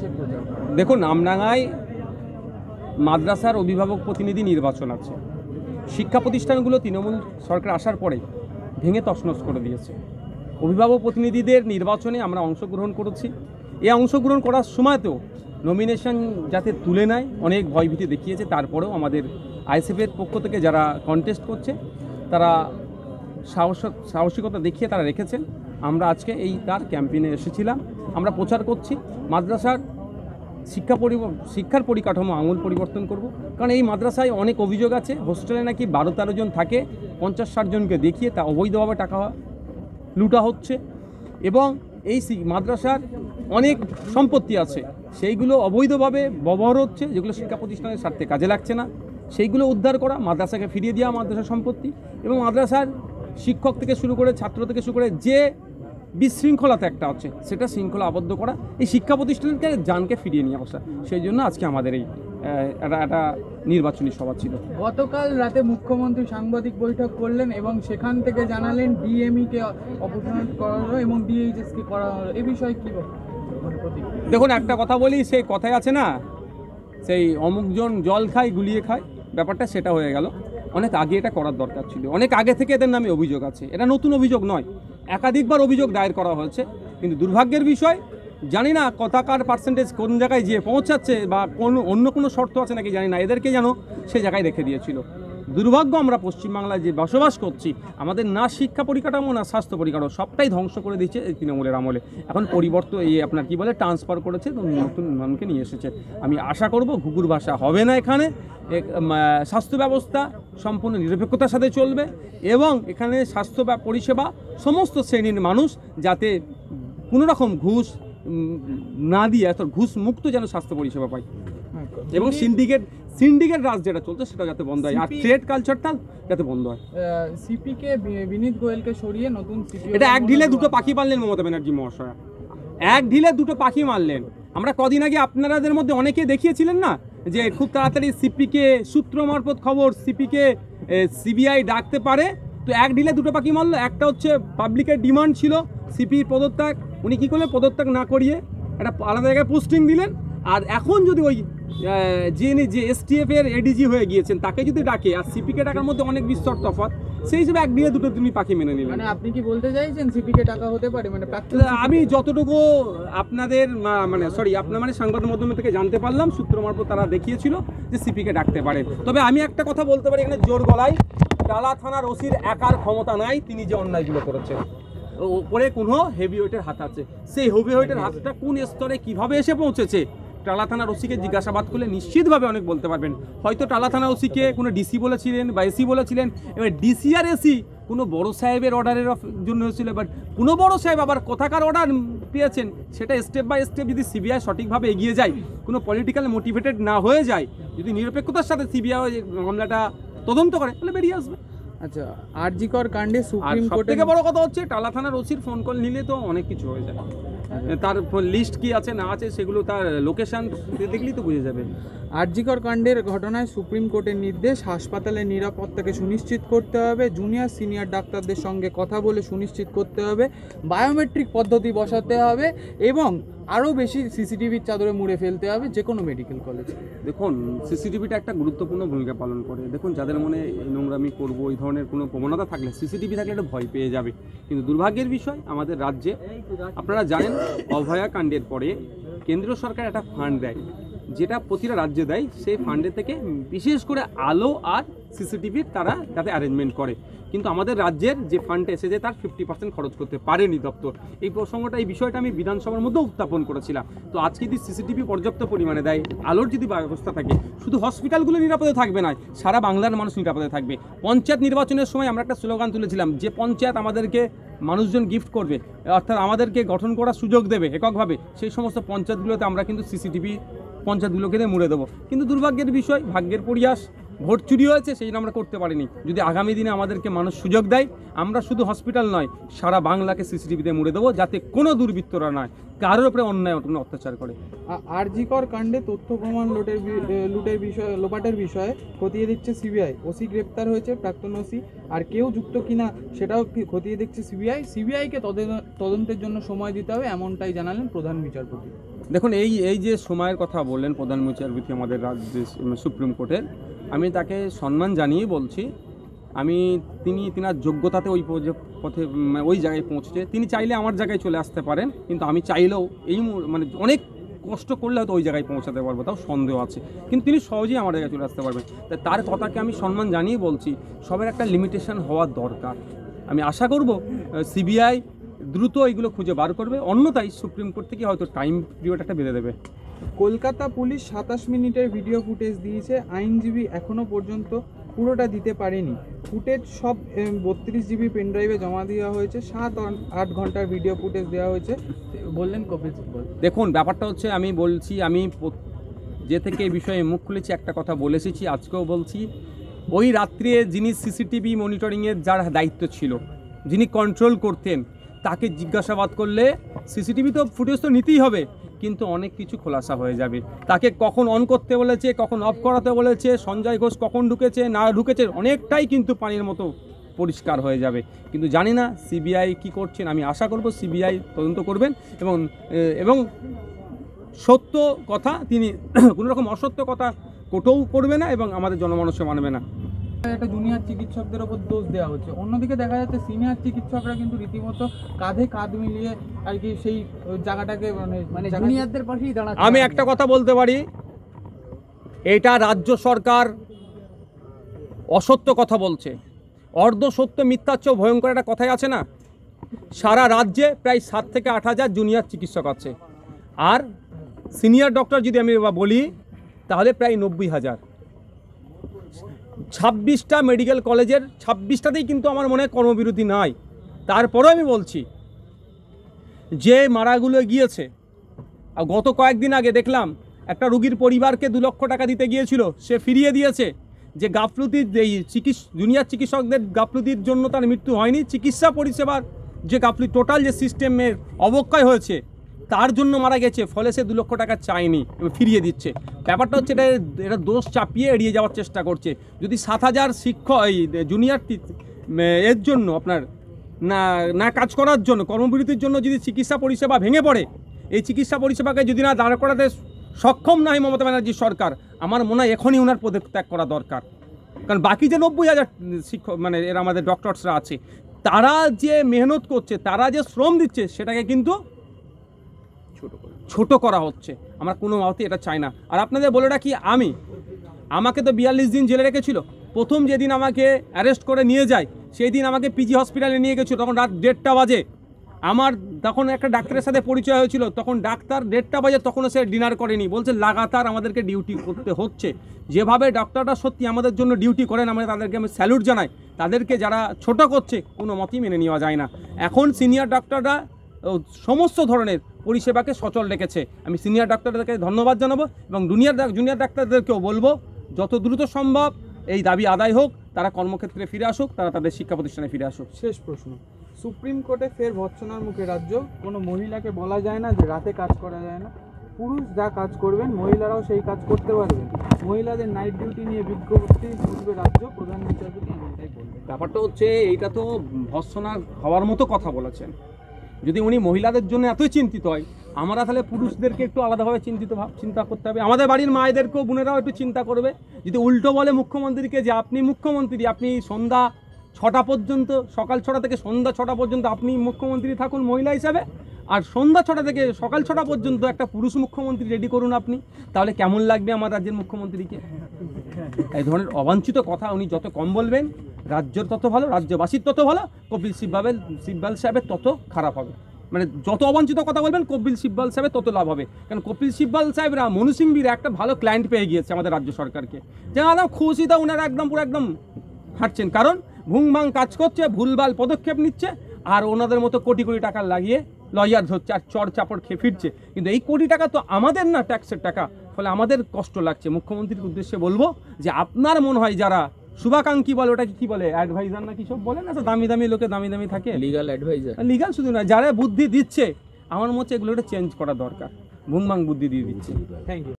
বিকাশের প্রচার? দেখুন, আমডাঙ্গায় মাদ্রাসার অভিভাবক প্রতিনিধি নির্বাচন আছে। শিক্ষা প্রতিষ্ঠানগুলো তৃণমূল সরকার আসার পরে ভেঙে তছনছ করে দিয়েছে। অভিভাবক প্রতিনিধিদের নির্বাচনে আমরা অংশগ্রহণ করেছি। এই অংশগ্রহণ করার সময়তেও নমিনেশন যাতে তুলে নেয় অনেক ভয়ভীতি দেখিয়েছে। তারপরেও আমাদের আইএসএফের পক্ষ থেকে যারা কন্টেস্ট করছে তারা সাহসিকতা দেখিয়ে তারা রেখেছেন। আমরা আজকে তার ক্যাম্পেইনে এসেছিলাম। আমরা প্রচার করছি মাদ্রাসার শিক্ষার পরিকাঠামো আমূল পরিবর্তন করব। কারণ এই মাদ্রাসায় অনেক অভিযোগ আছে, হোস্টেলে নাকি 12-13 জন থাকে, 50-60 জনকে দেখিয়ে তা অবৈধভাবে টাকা লুটা হচ্ছে এবং এই মাদ্রাসার অনেক সম্পত্তি আছে সেইগুলো অবৈধভাবে ব্যবহার হচ্ছে, যেগুলো শিক্ষা প্রতিষ্ঠানের স্বার্থে কাজে লাগছে না, সেইগুলো উদ্ধার করা, মাদ্রাসাকে ফিরিয়ে দেওয়া মাদ্রাসার সম্পত্তি এবং মাদ্রাসার শিক্ষক থেকে শুরু করে ছাত্র থেকে শুরু করে যে বিশৃঙ্খলাতে একটা আছে সেটা শৃঙ্খলা আবদ্ধ করা, এই শিক্ষা প্রতিষ্ঠানকে জানকে ফিরিয়ে নিয়ে আসা। সেই জন্য আজকে আমাদের এই একটা নির্বাচনী সভা ছিল। গতকাল রাতে মুখ্যমন্ত্রী সাংবাদিক বৈঠক করলেন এবং সেখান থেকে জানালেন ডিএমইকে অপসারণ করা হলো এবং ডিএইচএসকে করা হলো। এই বিষয়ে কী দেখুন, একটা কথা বলি, সেই কথায় আছে না, সেই অমুকজন জল খায় গুলিয়ে খায়, ব্যাপারটা সেটা হয়ে গেল। অনেক আগে এটা করার দরকার ছিল, অনেক আগে থেকে এদের নামে অভিযোগ আছে, এটা নতুন অভিযোগ নয়, একাধিকবার অভিযোগ দায়ের করা হয়েছে। কিন্তু দুর্ভাগ্যের বিষয়, জানি না কতকার পার্সেন্টেজ কোন জায়গায় যেয়ে পৌঁছাচ্ছে বা অন্য কোনো শর্ত আছে নাকি জানি না, এদেরকে যেন সে জায়গায় রেখে দিয়েছিল। দুর্ভাগ্য, আমরা পশ্চিমবাংলায় যে বসবাস করছি, আমাদের না শিক্ষা পরিকাঠামো না স্বাস্থ্য পরিকাঠামো, সবটাই ধ্বংস করে দিচ্ছে এই তৃণমূলের আমলে। এখন পরিবর্তন এই আপনার কি বলে ট্রান্সফার করেছে, নতুন মানুষকে নিয়ে এসেছে। আমি আশা করব ঘুঘুর ভাষা হবে না এখানে, স্বাস্থ্য ব্যবস্থা সম্পূর্ণ নিরপেক্ষতার সাথে চলবে এবং এখানে স্বাস্থ্য পরিষেবা সমস্ত শ্রেণীর মানুষ যাতে কোনো রকম ঘুষ না দিয়ে ঘুষ মুক্ত যেন স্বাস্থ্য পরিষেবা পায় এবং সিন্ডিকেট রাজ যেটা চলছে সেটা যাতে বন্ধ হয়, আর ট্রেড কালচারটা যাতে বন্ধ হয়। সিপিকে বিনীত গোয়েলকে সরিয়ে নতুন সিপি, এটা এক ঢিলে দুটো পাখি মারলেন মমতা ব্যানার্জি মহাশয়া, এক ঢিলে দুটো পাখি মারলেন। আমরা কদিন আগে আপনাদের মধ্যে অনেকে দেখিয়েছিলেন না যে খুব তাড়াতাড়ি সিপিকে সূত্র মারফত খবর সিপিকে সিবিআই ডাকতে পারে, তো এক ঢিলে দুটো পাখি মারলো। একটা হচ্ছে পাবলিকের ডিমান্ড ছিল সিপির পদত্যাগ, উনি কী করলেন, পদত্যাগ না করিয়ে একটা আলাদা জায়গায় পোস্টিং দিলেন। আর এখন যদি ওই যে এসটিএফ এর এডিজি হয়ে গিয়েছেন তাকে যদি ডাকে আর সিপিকে ডাকার মধ্যে অনেক বিস্তর তফাৎ, সেই হিসেবে এক দিয়ে দুটো তুমি পাখি মেনে নিলেন। মানে আপনি কি বলতে চাইছেন সিপিকে টাকা হতে পারে? মানে আমি যতটুকু আপনাদের আপনার সংবাদ মাধ্যম থেকে জানতে পারলাম, সূত্র মারফত তারা দেখিয়েছিল যে সিপিকে ডাকতে পারে। তবে আমি একটা কথা বলতে পারি, এখানে জোর গলায় টালা থানার ওসির একার ক্ষমতা নাই, তিনি যে অন্যায়গুলো করেছেন ওপরে কোনো হেভিওয়েটের হাত আছে। সেই হেভিওয়েটের হাতটা কোন স্তরে কিভাবে এসে পৌঁছেছে টালা থানার ওসিকে জিজ্ঞাসাবাদ করলে নিশ্চিতভাবে অনেক বলতে পারবেন। হয়তো টালা থানার ওসিকে কোনো ডিসি বলেছিলেন বা এসি বলেছিলেন, এবার ডিসি আর এসি কোনো বড় সাহেবের অর্ডারের জন্য হয়েছিল, বাট কোনো বড় সাহেব আবার কোথাকার অর্ডার পেয়েছেন সেটা স্টেপ বাই স্টেপ যদি সিবিআই সঠিকভাবে এগিয়ে যায়, কোনো পলিটিক্যাল মোটিভেটেড না হয়ে যায়, যদি নিরপেক্ষতার সাথে সিবিআই মামলাটা তদন্ত করে তাহলে বেরিয়ে আসবে। আচ্ছা, আরজিকর কাণ্ডে সুপ্রিম কোর্ট থেকে বড় কথা হচ্ছে টালা থানার ওসির ফোন কল নিলে তো অনেক কিছু হয়ে যায়, তার লিস্ট কি আছে না আছে সেগুলো তার লোকেশন দেখলেই তো বুঝে যাবে। আরজিকর কাণ্ডের ঘটনায় সুপ্রিম কোর্টের নির্দেশ, হাসপাতালের নিরাপত্তাকে সুনিশ্চিত করতে হবে, জুনিয়র সিনিয়র ডাক্তারদের সঙ্গে কথা বলে সুনিশ্চিত করতে হবে, বায়োমেট্রিক পদ্ধতি বসাতে হবে এবং আরও বেশি সিসিটিভির চাদরে মুড়ে ফেলতে হবে যে কোনো মেডিকেল কলেজে। দেখুন, সিসিটিভিটা একটা গুরুত্বপূর্ণ ভূমিকা পালন করে। দেখুন, যাদের মনে নোংরামি করবো এই ধরনের কোনো প্রবণতা থাকলে সিসিটিভি থাকলে একটা ভয় পেয়ে যাবে। কিন্তু দুর্ভাগ্যের বিষয়, আমাদের রাজ্যে আপনারা জানেন অভয়া কাণ্ডের পরে কেন্দ্রীয় সরকার একটা ফান্ড দেয়, যেটা প্রতিটা রাজ্যে দেয়। সেই ফান্ডের থেকে বিশেষ করে আলো আর সিসিটিভির তারা যাতে অ্যারেঞ্জমেন্ট করে, কিন্তু আমাদের রাজ্যের যে ফান্ডটা এসেছে তার 50% খরচ করতে পারেনি দপ্তর। এই বিষয়টা আমি বিধানসভার মধ্যেও উত্থাপন করেছিলাম। তো আজকে যদি সিসিটিভি পর্যাপ্ত পরিমাণে দেয়, আলোর যদি ব্যবস্থা থাকে, শুধু হসপিটালগুলো নিরাপদে থাকবে না, সারা বাংলার মানুষ নিরাপদে থাকবে। পঞ্চায়েত নির্বাচনের সময় আমরা একটা স্লোগান তুলেছিলাম, যে পঞ্চায়েত আমাদেরকে মানুষজন গিফট করবে, অর্থাৎ আমাদেরকে গঠন করার সুযোগ দেবে এককভাবে, সেই সমস্ত পঞ্চায়েতগুলোতে আমরা কিন্তু সিসিটিভি পঞ্চায়েতগুলোকে দিয়ে মুড়ে দেবো। কিন্তু দুর্ভাগ্যের বিষয়, ভাগ্যের পরিহাস, ভোট চুরি হয়েছে, সেই জন্য আমরা করতে পারিনি। যদি আগামী দিনে আমাদেরকে মানুষ সুযোগ দেয়, আমরা শুধু হসপিটাল নয় সারা বাংলাকে সিসিটিভিতে মুড়ে দেবো, যাতে কোনো দুর্বৃত্তরা নয় কারোর উপরে অন্যায় কোনো অত্যাচার করে। আরজিকর কাণ্ডে তথ্য প্রমাণ লোপাটের বিষয়ে খতিয়ে দেখছে সিবিআই, ওসি গ্রেপ্তার হয়েছে, প্রাক্তন ওসি, আর কেউ যুক্ত কিনা সেটাও খতিয়ে দেখছে সিবিআইকে তদন্তের জন্য সময় দিতে হবে, এমনটাই জানালেন প্রধান বিচারপতি। দেখুন এই যে সময়ের কথা বললেন প্রধান বিচারপতি আমাদের রাজ্যের সুপ্রিম কোর্টের, আমি তাকে সম্মান জানিয়ে বলছি, তিনার যোগ্যতাতে ওই পথে ওই জায়গায় পৌঁছেছে। তিনি চাইলে আমার জায়গায় চলে আসতে পারেন, কিন্তু আমি চাইলেও মানে অনেক কষ্ট করলে হয়তো ওই জায়গায় পৌঁছাতে পারবো, তাও সন্দেহ আছে, কিন্তু তিনি সহজেই আমার জায়গায় চলে আসতে পারবেন। তার কথাকে আমি সম্মান জানিয়ে বলছি, সবের একটা লিমিটেশন হওয়ার দরকার। আমি আশা করব সিবিআই দ্রুত এইগুলো খুঁজে বার করবে, অন্যথায় সুপ্রিম কোর্ট থেকে হয়তো টাইম পিরিয়ড একটা বেঁধে দেবে। কলকাতা পুলিশ 27 মিনিটের ভিডিও ফুটেজ দিয়েছে, আইনজীবী এখনো পর্যন্ত পুরোটা দিতে পারেনি। ফুটেজ সব 32 জিবি পেনড্রাইভে জমা দেওয়া হয়েছে, 7-8 ঘন্টার ভিডিও ফুটেজ দেওয়া হয়েছে বললেন কপিল সিব্বল। দেখুন ব্যাপারটা হচ্ছে, আমি বলছি, আমি যে থেকে এই বিষয়ে মুখ খুলেছি একটা কথা বলে এসেছি, আজকেও বলছি, ওই রাত্রে যিনি সিসিটিভি মনিটরিংয়ের যার দায়িত্ব ছিল, যিনি কন্ট্রোল করতেন, তাকে জিজ্ঞাসাবাদ করলে সিসিটিভি তো ফুটেজ তো নিতেই হবে, কিন্তু অনেক কিছু খোলাসা হয়ে যাবে। তাকে কখন অন করতে বলেছে, কখন অফ করাতে বলেছে, সঞ্জয় ঘোষ কখন ঢুকেছে না ঢুকেছে, অনেকটাই কিন্তু পানির মতো পরিষ্কার হয়ে যাবে। কিন্তু জানি না সিবিআই কি করছেন, আমি আশা করব সিবিআই তদন্ত করবেন এবং সত্য কথা, তিনি কোনো রকম অসত্য কথা কোটেও করবে না এবং আমাদের জনমানুষও মানবে না। একটা জুনিয়র চিকিৎসকদের ওপর দোষ দেওয়া হচ্ছে, অন্যদিকে দেখা যাচ্ছে সিনিয়র চিকিৎসকরা কিন্তু রীতিমতো কাঁধে কাঁধ মিলিয়ে আর কি সেই জায়গাটাকে মানে জুনিয়রদের পাশেই দাঁড়াচ্ছে। আমি একটা কথা বলতে পারি, এটা রাজ্য সরকার অসত্য কথা বলছে, অর্ধ সত্য মিথ্যার চেয়েও ভয়ঙ্কর একটা কথাই আছে না। সারা রাজ্যে প্রায় 7 থেকে 8 হাজার জুনিয়র চিকিৎসক আছে, আর সিনিয়র ডক্টর যদি আমি বলি তাহলে প্রায় 90,000। 26টা মেডিকেল কলেজের 26টাতেই কিন্তু আমার মনে হয় কর্মবিরতি নাই। তারপরেও আমি বলছি, যে মারাগুলো গিয়েছে, আর গত কয়েকদিন আগে দেখলাম একটা রুগীর পরিবারকে 2 লক্ষ টাকা দিতে গিয়েছিল, সে ফিরিয়ে দিয়েছে। যে গাফলতির এই জুনিয়র চিকিৎসকদের গাফলতির জন্য তার মৃত্যু হয়নি, চিকিৎসা পরিষেবার যে গাফলতি, টোটাল যে সিস্টেমের অবক্ষয় হয়েছে তার জন্য মারা গেছে, ফলে সে 2 লক্ষ টাকা চায়নি এবং ফিরিয়ে দিচ্ছে। ব্যাপারটা হচ্ছে এটা দোষ চাপিয়ে এড়িয়ে যাওয়ার চেষ্টা করছে। যদি 7,000 শিক্ষক এই জুনিয়র এর জন্য আপনার না কাজ করার জন্য, কর্মবিরতির জন্য যদি চিকিৎসা পরিষেবা ভেঙে পড়ে, এই চিকিৎসা পরিষেবাকে যদি না দাঁড় করাতে সক্ষম না হয় মমতা ব্যানার্জির সরকার, আমার মনে হয় এখনই ওনার পদত্যাগ করা দরকার। কারণ বাকি যে 90,000 শিক্ষক মানে এরা আমাদের ডক্টরসরা আছে, তারা যে মেহনত করছে, তারা যে শ্রম দিচ্ছে, সেটাকে কিন্তু ছোট করা হচ্ছে। আমরা কোনো মতে এটা চাই না। আর আপনাদের বলে রাখি, আমাকে তো 42 দিন জেলে রেখেছিল। প্রথম যেদিন আমাকে অ্যারেস্ট করে নিয়ে যায়, সেই দিন আমাকে পিজি হসপিটালে নিয়ে গেছিলো, তখন রাত 1:30 বাজে। আমার তখন একটা ডাক্তারের সাথে পরিচয় হয়েছিল, তখন ডাক্তার 1:30 বাজে, তখনও সে ডিনার করেনি, বলছে লাগাতার আমাদেরকে ডিউটি করতে হচ্ছে। যেভাবে ডাক্তাররা সত্যি আমাদের জন্য ডিউটি করেন, তাদেরকে আমি স্যালুট জানাই। তাদেরকে যারা ছোট করছে, কোনো মতেই মেনে নেওয়া যায় না। এখন সিনিয়র ডাক্তাররা সমস্ত ধরনের পরিষেবাকে সচল রেখেছে। আমি সিনিয়র ডাক্তারদেরকে ধন্যবাদ জানাবো এবং জুনিয়র ডাক্তারদেরকেও বলবো, যত দ্রুত সম্ভব এই দাবি আদায় হোক, তারা কর্মক্ষেত্রে ফিরে আসুক, তারা তাদের শিক্ষা প্রতিষ্ঠানে ফিরে আসুক। শেষ প্রশ্ন, সুপ্রিম কোর্টে ফের ভৎসনার মুখে রাজ্য। কোনো মহিলাকে বলা যায় না যে রাতে কাজ করা যায় না, পুরুষ যা কাজ করবেন মহিলারাও সেই কাজ করতে পারবেন। মহিলাদের নাইট ডিউটি নিয়ে বিজ্ঞপ্তি করবে রাজ্য, প্রধান বিচারপতি এমনটাই বলবেন। ব্যাপারটা হচ্ছে, এইটা তো ভৎসনা হওয়ার মতো কথা বলেছেন। যদি উনি মহিলাদের জন্য এতই চিন্তিত হয়, আমরা তাহলে পুরুষদেরকে একটু আলাদাভাবে চিন্তা করতে হবে। আমাদের বাড়ির মায়েদেরকেও, বোনেরাও একটু চিন্তা করবে। যদি উল্টো বলে মুখ্যমন্ত্রীকে যে আপনি মুখ্যমন্ত্রী, আপনি সন্ধ্যা 6টা পর্যন্ত, সকাল 6টা থেকে সন্ধ্যা 6টা পর্যন্ত আপনি মুখ্যমন্ত্রী থাকুন মহিলা হিসাবে, আর সন্ধ্যা 6টা থেকে সকাল 6টা পর্যন্ত একটা পুরুষ মুখ্যমন্ত্রী রেডি করুন আপনি, তাহলে কেমন লাগবে আমার রাজ্যের মুখ্যমন্ত্রীকে? এই ধরনের অবাঞ্ছিত কথা উনি যত কম বলবেন, রাজ্যের তত ভালো, রাজ্যবাসীর তত ভালো, কপিল সিব্বল সাহেবের তত খারাপ হবে। মানে যত অবাঞ্ছিত কথা বলবেন কপিল সিব্বল সাহেবের তত লাভ হবে। কারণ কপিল সিব্বল সাহেবরা মনু সিংভির একটা ভালো ক্লায়েন্ট পেয়ে গিয়েছে আমাদের রাজ্য সরকারকে, যারা খুশিতে ওনারা একদম হাঁটছেন। কারণ ভুংভাং কাজ করছে, ভুলভাল পদক্ষেপ নিচ্ছে, আর ওনাদের মতো কোটি কোটি টাকা লাগিয়ে লয়ার ধরছে আর চড় চাপড় খেয়ে ফিরছে। কিন্তু এই কোটি টাকা তো আমাদের না, ট্যাক্সের টাকা, ফলে আমাদের কষ্ট লাগছে। মুখ্যমন্ত্রীর উদ্দেশ্যে বলবো যে আপনার মনে হয় যারা শুভাকাঙ্ক্ষী বলে, ওটাকে কি বলে, অ্যাডভাইজার না কি সব বলে না, দামি দামি লোকে দামি দামি থাকে, লিগাল অ্যাডভাইজার, লিগাল শুধু না, যারা বুদ্ধি দিচ্ছে, আমার মনে হচ্ছে এগুলো চেঞ্জ করা দরকার। ভুংভাং বুদ্ধি দিয়ে দিচ্ছে। Thank you.